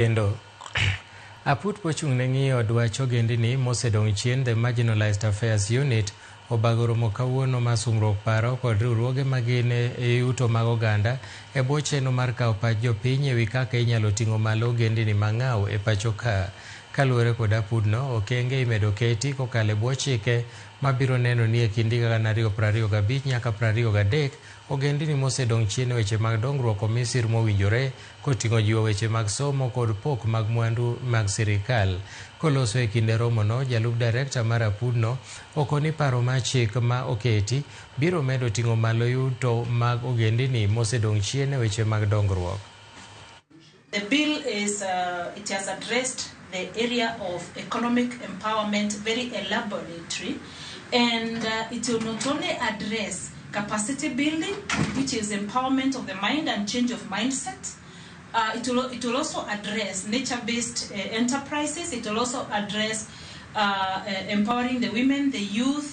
Kendo aput pochung' ne ng'iyo dwach ogendini mosedong' chien the Marginalized Affairs Unit obago romo kawuono mar sungruok paro kod riwruoge magin e yuto mag oganda e bwo chenro mar kawo pach jopiny ewi kaka inyalo ting'o malo ogendini mang'aw e pacho ka. Kaluwore kod apudno, okenge imedo keti kokalo e bwo chike mabiro neno ni e kind higa 2025 nyaka 2023 ogendini mosedong' chien e weche mag dongruok omi sir mowinjore koting'o jiwo weche mag somo kod pok mag mwandu mag sirikal. Koloso e kinde romono, jalup direkta mar apudno okoni paro mar chik ma oketi biro medo ting'o malo yuto mag ogendini mosedong' chien e weche mag dongruok. The bill it has addressed the area of economic empowerment very elaborately, and it will not only address capacity building, which is empowerment of the mind and change of mindset. It will also address nature-based enterprises. It will also address empowering the women, the youth,